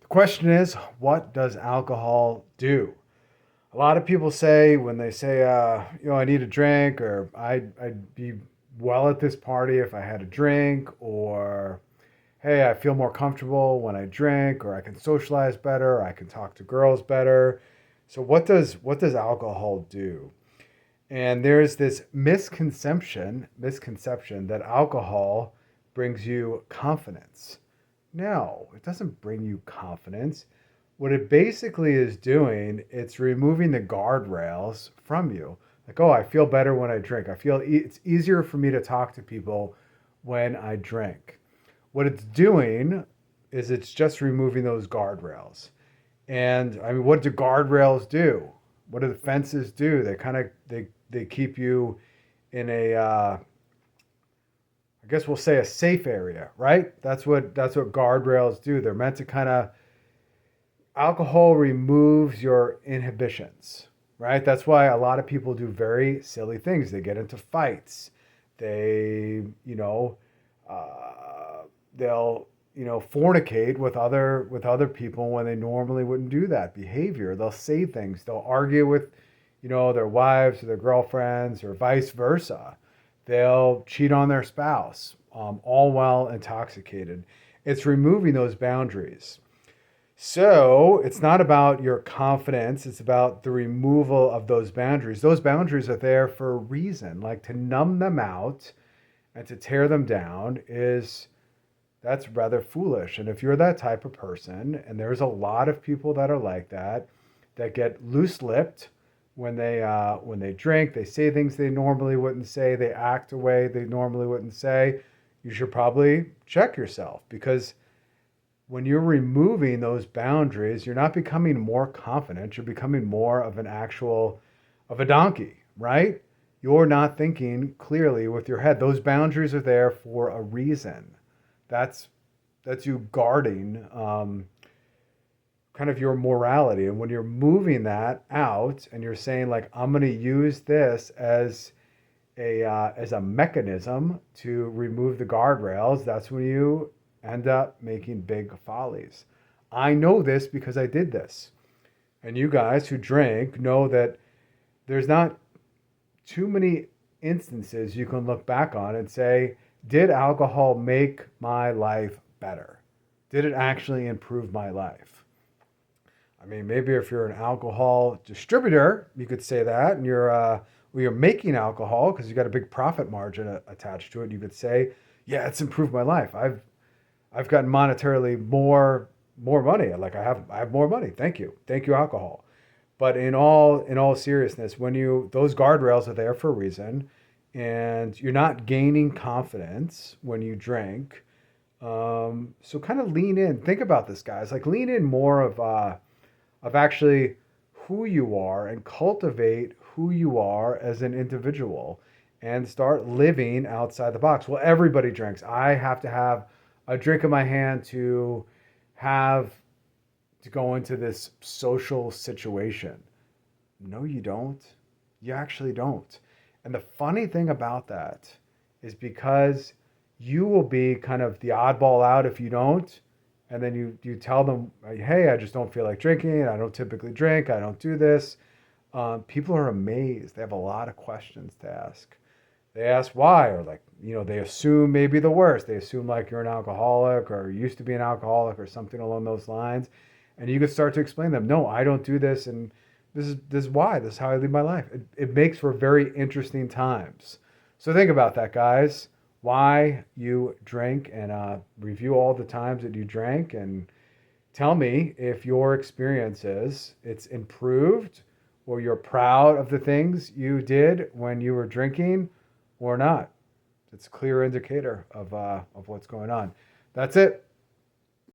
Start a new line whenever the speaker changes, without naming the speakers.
Question is, what does alcohol do? A lot of people say when they say, I need a drink, or I'd be well at this party if I had a drink, or hey, I feel more comfortable when I drink, or I can socialize better, or I can talk to girls better. So what does alcohol do? And there's this misconception that alcohol brings you confidence. No, it doesn't bring you confidence. What it basically is doing, it's removing the guardrails from you. Like, oh, I feel better when I drink. It's easier for me to talk to people when I drink. What it's doing is it's just removing those guardrails. And I mean, what do guardrails do? What do the fences do? They keep you in a I guess we'll say a safe area, right? That's what guardrails do. They're meant to kind of alcohol removes your inhibitions, right? That's why a lot of people do very silly things. They get into fights. They, they'll, fornicate with other people when they normally wouldn't do that behavior. They'll say things. They'll argue with, their wives or their girlfriends or vice versa. They'll cheat on their spouse, all while intoxicated. It's removing those boundaries. So it's not about your confidence, it's about the removal of those boundaries. Those boundaries are there for a reason. Like to numb them out and to tear them down is that's rather foolish. And if you're that type of person, and there's a lot of people that are like that get loose-lipped when they drink, they say things they normally wouldn't say, they act a way they normally wouldn't say, you should probably check yourself because when you're removing those boundaries, you're not becoming more confident. You're becoming more of of a donkey, right? You're not thinking clearly with your head. Those boundaries are there for a reason. That's that's you guarding kind of your morality. And when you're moving that out and you're saying like, I'm going to use this as a mechanism to remove the guardrails, that's when you end up making big follies. I know this because I did this. And you guys who drink know that there's not too many instances you can look back on and say, did alcohol make my life better? Did it actually improve my life? I mean, maybe if you're an alcohol distributor, you could say that, and you're making alcohol because you got a big profit margin attached to it. You could say, yeah, it's improved my life. I've gotten monetarily more money. Like I have more money. Thank you, alcohol. But in all seriousness, when you those guardrails are there for a reason, and you're not gaining confidence when you drink. So kind of lean in. Think about this, guys. Like lean in more of actually who you are and cultivate who you are as an individual and start living outside the box. Well, everybody drinks. I have to have a drink in my hand have to go into this social situation. No, you don't. You actually don't. And the funny thing about that is because you will be kind of the oddball out if you don't. And then you tell them, hey, I just don't feel like drinking. I don't typically drink. I don't do this. People are amazed. They have a lot of questions to ask. They ask why, or like, they assume maybe the worst. They assume like you're an alcoholic or used to be an alcoholic or something along those lines. And you could start to explain to them, no, I don't do this. And this is why. This is how I live my life. It makes for very interesting times. So think about that, guys. Why you drink and review all the times that you drank and tell me if your experience is it's improved or you're proud of the things you did when you were drinking or not. It's a clear indicator of what's going on. That's it.